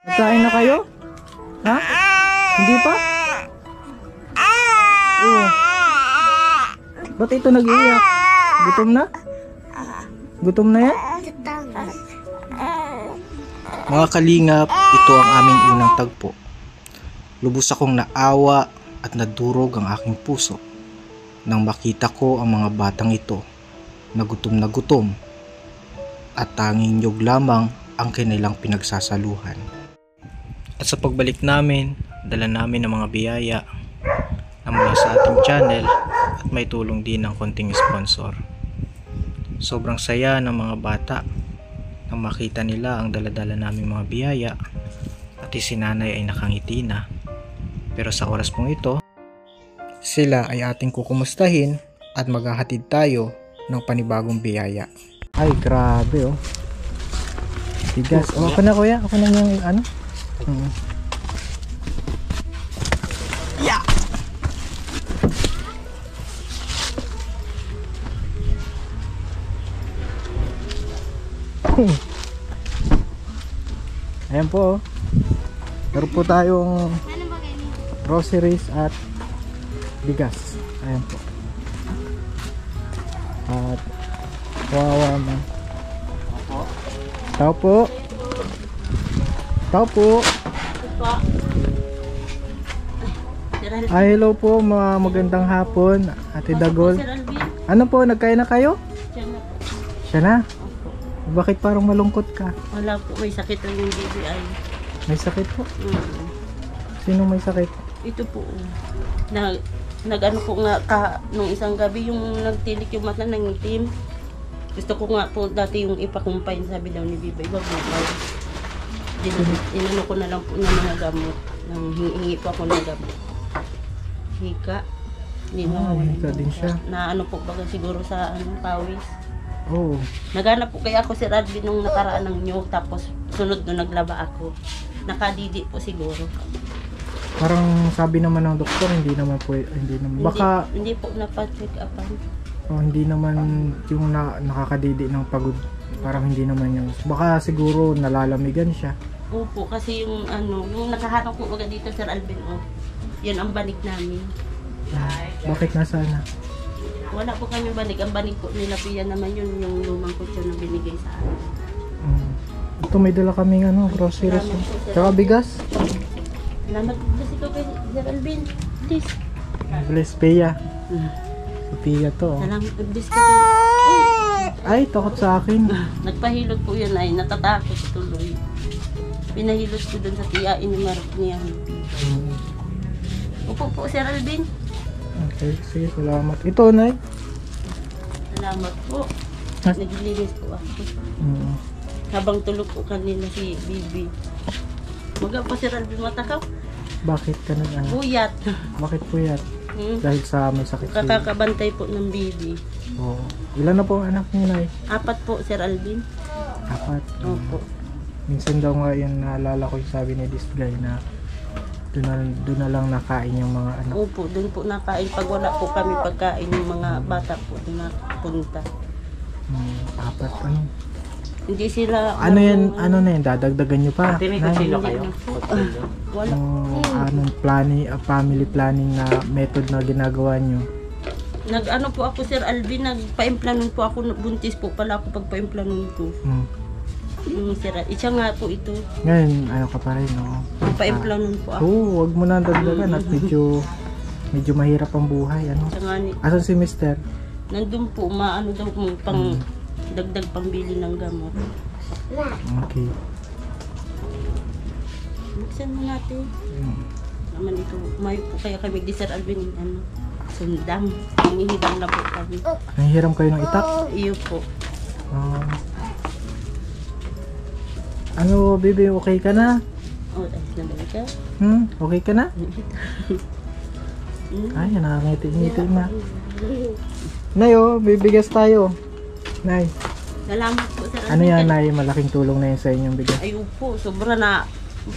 Nagkain na kayo? Ha? Hindi pa? Oo. Ba't ito nag-iiyak? Gutom na? Gutom na yan? Mga kalingap, ito ang aming unang tagpo. Lubos akong naawa at nadurog ang aking puso nang makita ko ang mga batang ito na gutom at tanging niyog lamang ang kanilang pinagsasaluhan. At sa pagbalik namin, dala namin ng mga biyaya na mula sa ating channel at may tulong din ng konting sponsor. Sobrang saya ng mga bata nang makita nila ang daladala naming mga biyaya, pati si nanay ay nakangiti na. Pero sa oras pong ito, sila ay ating kukumustahin at maghahatid tayo ng panibagong biyaya. Ay, grabe oh. Bigas. Oh, ako na kuya. Ako na yung ano. Yeah! Ayan po oh. Meron po tayong groceries at bigas. Ayan po. At kawawa man. Tao po. Tao po. Ay, hello po, mga magandang hapon, Ate Dagol. Ano po, nagkain na kayo? Siya na? Bakit parang malungkot ka? Wala po, may sakit lang yung BBI. May sakit po? Sino may sakit? Ito po, nag-ano po nga nung isang gabi yung nagtilik yung mata ng itim. Gusto ko nga po dati yung ipakumpine, sabi daw ni Bibay, wag mo pa. Inano ko na lang po ng mga gamot. Hingi po ako ng gamot. Hika. Hika din siya. Na ano po baga siguro sa pawis. Oo. Naghanap po kaya ako si Radby nung nakaraan ng nyug, tapos sunod nung naglaba ako. Nakadidi po siguro. Parang sabi naman ng doktor, hindi naman po, baka hindi po napa-check upan. Hindi naman yung nakakadidi ng pagod. Parang hindi naman yung, baka siguro nalalamigan siya. Opo, kasi yung yung nakahanap po agad dito Sir Alvin, yan ang banig namin. Bakit nasaan na? Wala po kami banig. Ang banig po nila Pia naman yun, yung lumang kutsyon na binigay sa amin. Ito may dala kaming groceries. Tsaka bigas. Salamat po kasi ko kay Sir Alvin. Please. Bless Pia. Si Pia to. Salamat po. Please ka kayo. Ay, takot sa akin. Nagpahilot po yun ay natatakot tuloy. Pinahilot ko dun sa tiyain ni Mark niya. Upo po Sir Alvin. Okay, sige, salamat. Ito, Nay. Salamat po. Naglilinis po ako. Habang tulog po kanina si Bibi. Maga pa Sir Alvin matakaw. Bakit ka Puyat. Bakit puyat? Dahil sa may sakit siya. Kakakabantay po ng Bibi. Oo. Ilan na po ang anak niyo, Nay? 4 po Sir Alvin. 4? Opo. Minsan daw nga yung naalala ko yung sabi ni this guy na doon na lang nakain yung mga anak. Opo, doon po nakain. Pag wala po kami pagkain, yung mga bata po doon napunta. 4 Hindi sila... Ano yan, ano na yan, dadagdagan nyo pa? May kutsilo kayo? Wala. Anong family planning na method na ginagawa nyo? Nag-ano po ako Sir Alvin, nagpa-implanon po ako, buntis po pala ako pagpa-implanon ko. Siya nga po ito. Ngayon, ano ka pa rin, no? Pa-implanon po ako. Oo, wag mo na dagdagan at medyo mahirap ang buhay, ano? Asan si Mister? Nandun po, maano daw mo, pang dagdag pambili ng gamot. Okay. Buksan mo natin. Naman ito, may po kaya kami di Sir Alvin, sundang. Nangihiram na po kami. Nangihiram kayo ng itak? Iyo po. Ano, baby, okay ka na? Ayos na ba ka? Okay ka na? Ay, nakangiti-ngiti na. Nay, bibigas tayo. Nay. Salamat po Sir Alvin. Ano yan, Nay? Malaking tulong na yun sa inyong bigas. Ayun po, sobra na.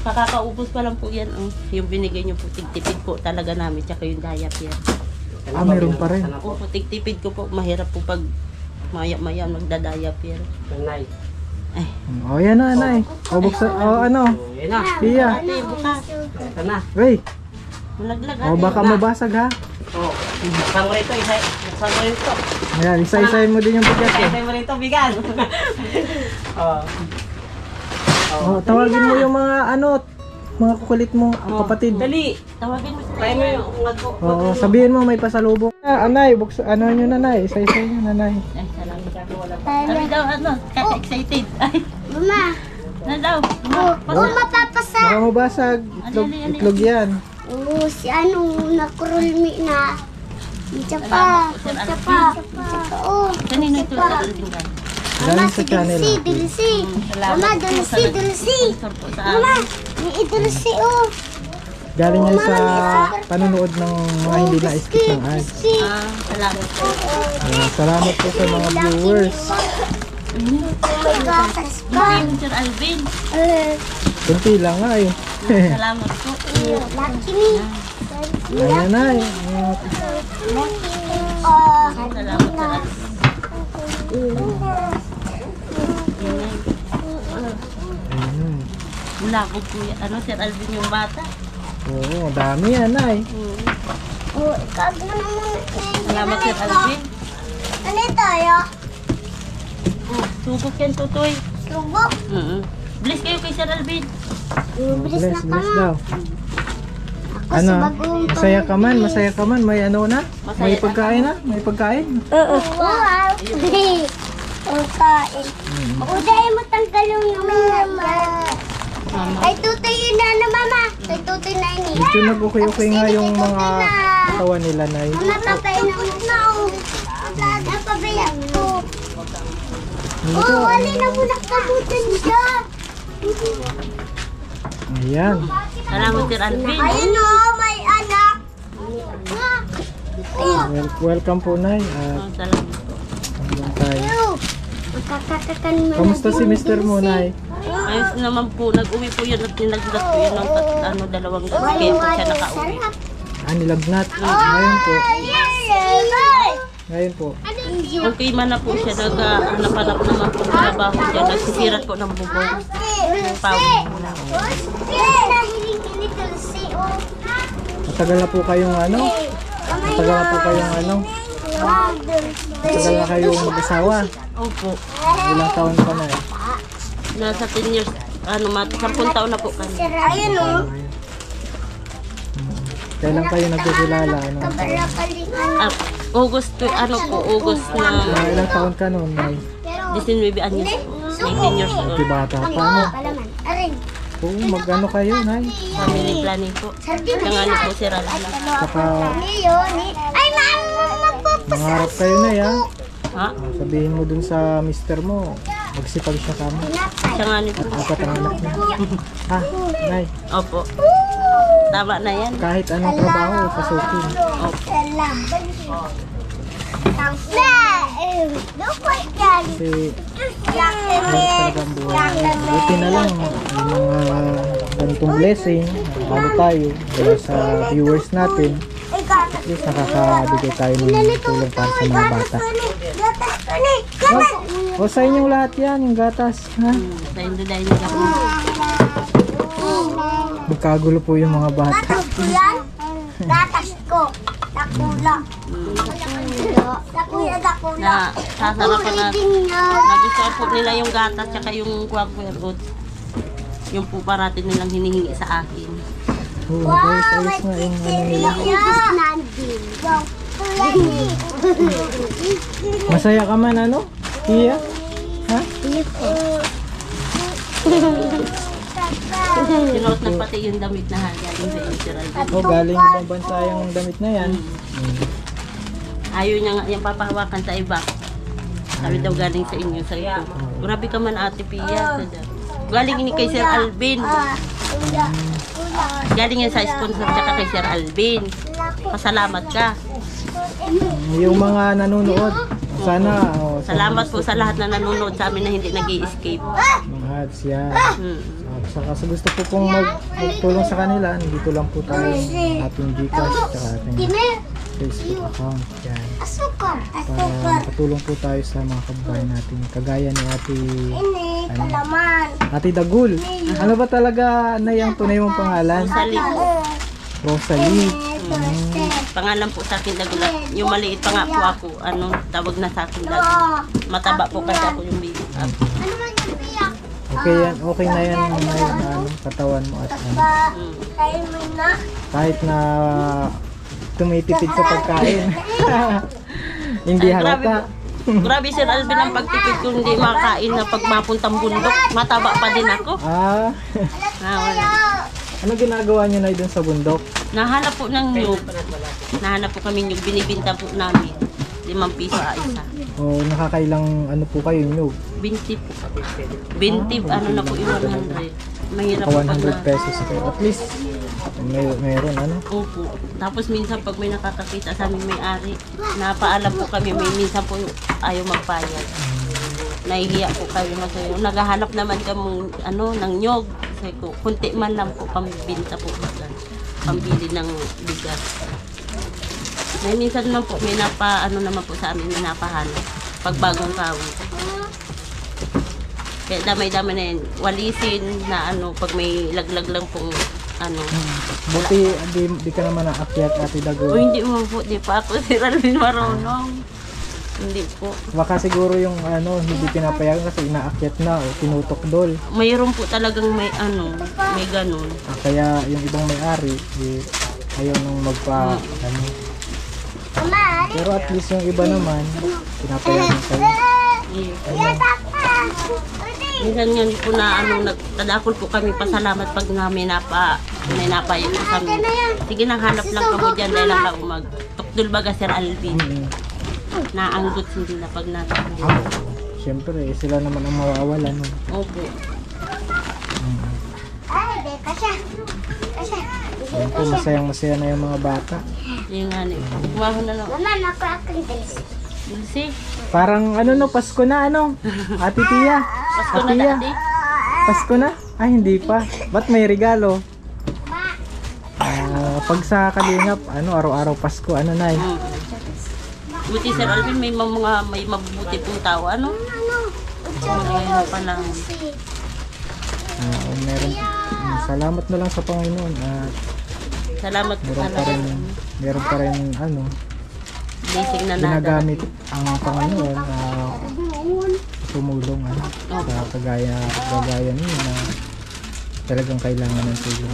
Kakakaubos pa lang po yan. Yung binigay niyo po, tigtipid po talaga namin. Tsaka yung diaper. Meron pa rin. Opo, tigtipid ko po. Mahirap po pag maya-maya magdadiaper. Ay. Oh, yan na, Nay. O, buksan. O, ano? Yan na. Pia. Ate, bukas. Ito na. Wey. Malaglag O, baka mabasag ha. Oh, buksan mo rito. Buksan mo rito. Ayan, isa-isahin mo din yung bigas eh. Buksan mo rito, bigan. Oh. Oh, tawagin mo yung mga ano, mga kukulit mong kapatid. Dali. Tawagin mo si Try mo yung ungad mo. Oo, sabihin mo may pasalubong. Anay, ano nyo nanay? Isa-isahin nyo nanay. Ay, salamat. Sabi daw, ano, excited. Ay, Mama, na daw. mapapasa. Baka mabasag. Itlog yan. Oo, si ano, nakurulmi na. Isa pa, isa pa, isa pa, oh. Kanino ito sa Alvingan? Galing sa channel. Dilisi. Mama, dilisi. Sponsor po sa Mama, amin. may idilisi, oh. Galing yan sa panonood ng mga hindi na-skip ng ads. Dilisi. Salamat po. Salamat po sa mga viewers. May gatas pa. Yung Sir Alvin. Kunti lang nga eh. Salamat po. Lucky me. Ayan na eh. Oh, Salamat Sir Alvin. Ayun. Labog ko yan. Ano, Sir Alvin yung bata. Oo, dami yan ay. oh, ikaw mo naman. Salamat Sir Alvin. Ano tayo? Subok yan, tutoy. Subok. Bless kayo kay Sir Alvin. Bilis na ka Bless mo. daw. Ako Ano? sa bagong Masaya ka man. May ano na? May Masaya. pagkain na? May pagkain? Wow! Ang kain. Udahin mo tanggalong yung mga. Mama. Kay tutoy yun na mama. Kay tutoy na ini. Medyo nag-okay-okay nga yung mga katawan nila na eh. Mama, papainam mo na oh. Napabayan ko. Oh, wali na muna kabutan siya. Ayan. Salamat Sir Alvin. Ayun oh, may anak. Welcome po, Nay. Salamat po. Hanggang tayo. Magkakakakan mo. Kamusta si Mr. mo, Nay? Ayos naman po. Nag-uwi po yun at nilagdat po yun ng dalawang gabi. Kaya po siya nakauwi. Nilagnat. Ngayon po. Ngayon po. Okay man na po siya. Naghanap-hanap naman po ng trabaho siya. Nagsisirat po ng bubong. Pawin po lang. Matagal na po kayong ano? Matagal na po kayong ano? Matagal na kayong mag-asawa. Opo. Ilang taon pa na eh. Nasa 10 years. 10 taon na po kami. Ayun oh. Kailan kayo nagkikilala? Ano? August August Mga na ilang taon ka noon, Nay? 19 anyos po. 19 years old. Di bata pa, no? Palaman. Arin. Oo, mag-ano kayo, Nay? Family planning po. Kangani po si Ralph. Saka Ay, magpapasa. mangarap kayo, Nay, ha? Ha? Sabihin mo dun sa mister mo, magsipag siya kamo. Kangani po. Apat ang anak niya. Ha, Nay? Opo. Tama na yan. Kahit anong trabaho, pasukin. Kasi talagang buhay. Buti na lang ang mga ganitong blessing, ano tayo, mula sa viewers natin, at least nakakabigay tayo ng tulong para sa mga bata. O sa inyong lahat yan, yung gatas, ha? Sa Indo dahil nila po. Magkagulo po yung mga bata. Gatas ko. Nakula. Na sasarapan na. Nagustuhan po nila yung gatas tsaka yung guaguer oats. Yung po parati nilang hinihingi sa akin. Oo, guys, ayos nga yung ano nila. Masaya ka man, ano? Iya? Ha? Sinuot na pati yung damit na galing sa Israel. O, galing ibang bansa yung damit na yan. Ayaw niya nga yung papahawakan sa iba. Sabi daw galing sa inyo. Sabi ko, grabe ka man Ate Pia. Galing ini kay Sir Alvin. Galing yan sa sponsor tsaka kay Sir Alvin. Pasalamat ka. Yung mga nanonood, sana, Salamat po sa lahat na nanonood sa amin na hindi nag-i-escape. mga ads yan. At saka sa gusto po pong magtulong sa kanila, dito lang po tayo ating Gcash, tsaka ating Facebook account. Yan. Asukar. Para Asukar. makatulong po tayo sa mga kababayan natin. Kagaya ni Ini kalaman. Ate Dagul. Ano ba talaga na yung tunay mong pangalan? Rosalie po. Rosalie. Pangalan po sa akin Dagula. Yung maliit pa nga po ako, tawag na sa akin Dagula. Mataba po kasi ako yung baby. Ano man yung biyak? Okay yan, okay na yan na katawan mo at Kain mo na. kahit na tumitipid sa pagkain. Hindi halata. Grabe Sir Alvin ang pagtipid ko hindi makain na pag mapuntang bundok. Mataba pa din ako. Ah, Wala. ano ginagawa niyo na doon sa bundok? Nahanap po ng nyug. Nahanap po kami nyug. Binibinta po namin. 5 piso a isa. O nakakailang ano po kayo nyug? 20 po. 20 na po yung 100. Mahirap po pag 100 pesos kayo. At least mayroon ano? Opo. Tapos minsan pag may nakakakita sa aming may-ari, napaalam po kami, may minsan po ayaw magbayad. Nahihiya po kami masayo. Naghahanap naman kami ng nyog. Sabi ko, kunti man lang po pambinta po ba. Pambili ng bigas. May minsan naman po, may naman po sa amin, may napahanap. Pag bagong kawi. Kaya damay-damay na yun. Walisin na pag may laglag lang pong Buti di ka naman naakyat Ate O Dagul. hindi mo po, di pa ako si Ralvin marunong. Hindi po. Baka siguro yung hindi pinapayagan kasi inaakyat na o tinutokdol. Mayroon po talagang may may ganun. Kaya yung ibang may-ari ayaw nang pero at least yung iba naman pinapayagan kayo. Minsan yan po na nagtadakol po kami pasalamat pag may napayag po kami. Sige nang hanap lang kamo dyan dahil lang ka magtukdol baga Sir Alvin. Naanggot hindi na pag natakbo. Siyempre sila naman ang mawawala no. Opo. Ay, deka siya. Kasya. Ayun po, masayang-masaya na yung mga bata. Yung nga kumaho na lang. Mama, naku Dulce. Dulce. Parang Pasko na Ate Tia. Pasko na Tia. dati. Pasko na? Ay, hindi pa. Ba't may regalo? Pag sa Kalingap, araw-araw Pasko, Nay? Buti Sir Alvin, may mabubuti pong tao, Ngayon pa lang. Meron. Salamat na lang sa Panginoon. Salamat po Meron pa rin blessing na ginagamit ang Panginoon tumulong sa kagaya niyo na talagang kailangan ng tulong.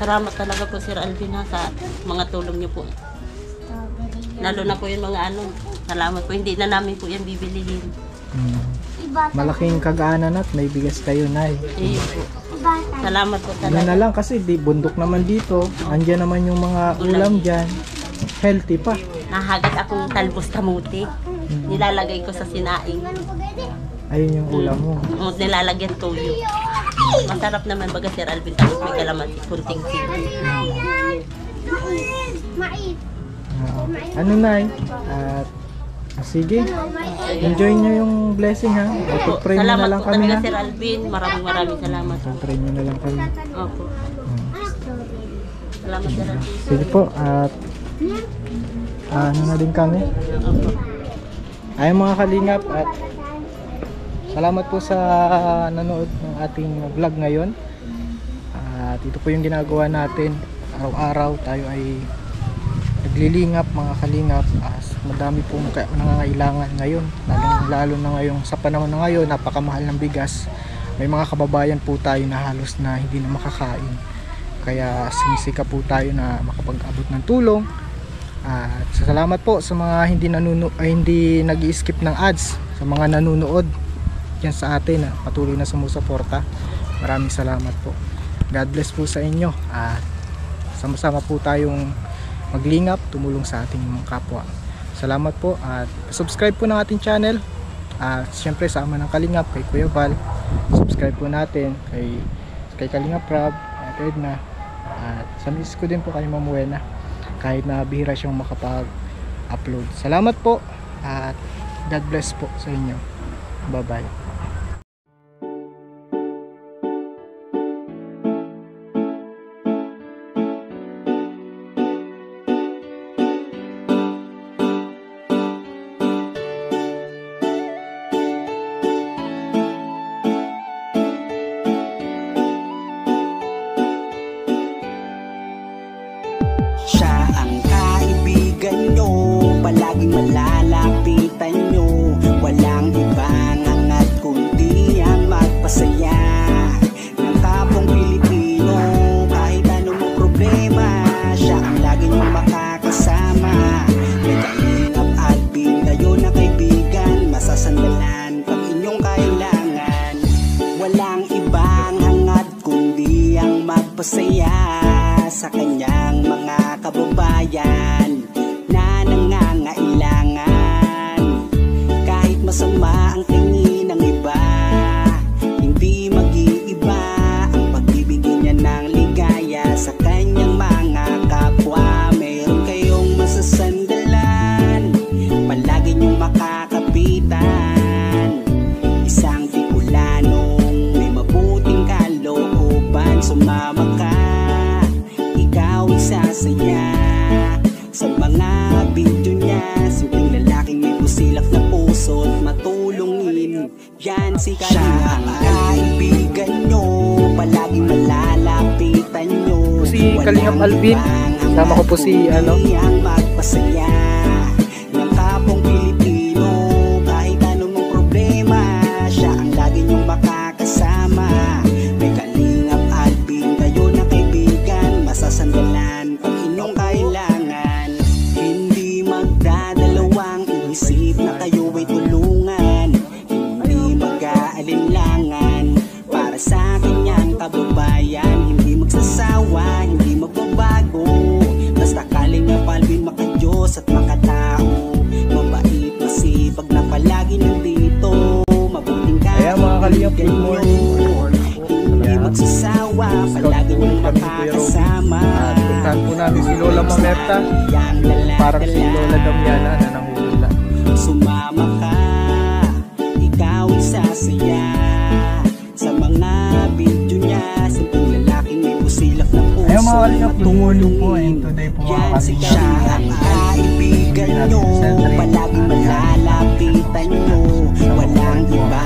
Salamat talaga po Sir Alvin sa mga tulong niyo po. Lalo na po yung mga salamat po. Hindi na namin po yan bibilihin. Malaking kagaanan at may bigas kayo, Nay. Eh, salamat po Ano talaga. na lang kasi bundok naman dito. Andiyan naman yung mga ulam dyan. Healthy pa. Nahagat akong talbos kamuti. Nilalagay ko sa sinaing. Ayun yung ulam mo. Nilalagyan toyo. Masarap naman baga Sir Alvin. Tapos may kalamansi, kunting sili. Mais. Nay? At sige. Enjoy nyo yung blessing ha. Pag-pray nyo na Salamat lang po kami talaga ha. Sir Alvin. Maraming salamat. Pag-pray nyo na lang kami. Opo. Salamat Sir Alvin. Sige po. At na din kami. Opo. Ay mga kalingap at salamat po sa nanood ng ating vlog ngayon. At ito po yung ginagawa natin. Araw-araw tayo ay naglilingap mga kalingap. Madami pong nangangailangan ngayon. Lalo na ngayon sa panahon na ngayon, napakamahal ng bigas. May mga kababayan po tayo na halos na hindi na makakain. Kaya sumisika po tayo na makapag-abot ng tulong. At salamat po sa mga hindi nag-i-skip ng ads, sa mga nanonood yan sa atin, patuloy na sumusuporta. Maraming salamat po. God bless po sa inyo. At sama-sama po tayong maglingap, tumulong sa ating mga kapwa. Salamat po at subscribe po ng ating channel. At syempre sa Ama ng Kalingap, kay Kuya Val, subscribe po natin kay Kalingap Rob, at Edna. At sa miss ko din po kay Ma'am Wena, kahit na bihira siyang makapag-upload. Salamat po at God bless po sa inyo. Bye bye. palaging malalapitan nyo. Walang ibang hangat kundi ang magpasaya ng kapong Pilipino. Kahit anong problema, siya ang lagi nyo makakasama. May Kalingap Alvin, kayo na kaibigan, masasandalan pag inyong kailangan. Walang ibang hangat kundi ang magpasaya sa kanyang mga kababayan na nangangailangan. Kahit masama ang tingin ng iba, hindi mag-iiba ang pagbibigay niya ng ligaya sa kanyang mga kapwa. Meron kayong masasandalan, palagi niyong makakapitan. Isang Bicolanong may mabuting kalooban. Sumama ka, ikaw isasaya sa mga video niya. Simpleng lalaking may busilak na puso't matulungin. Yan si Kalingap, kaibigan nyo, palaging malalapitan nyo. Si Kalingap Alvin, sama ko po si ano, ang magpasaya ng kapong Pilipino. Kahit anong problema, siya ang lagi niyong makakasama. May Kalingap Alvin, kayo na kaibigan, masasandalan pag inyong kailangan. Hindi magdadalawang isip na kayo ay tulungan. Hindi mag-aalinlangan para sa kanyang kababayan. Hindi magsasawa, hindi magbabago. Basta Kalingap Alvin, makadiyos at makatao. Mabait, masipag na palagi nandito. Mabuting Ayan mga Kalingap, good morning. hindi magsasawa, palagi niyong makakasama. Puntahan po namin si Lola Mamerta, parang si Lola Damiana na nanguhula. Sumama ka, ikaw isasaya sa mga video niya. Simpleng lalaking may busilak na puso. Ayan mga Kalingap, good morning po, and today po mga Yan si Kalingap, siya ang kaibigan nyo, palaging malalapitan nyo. Walang iba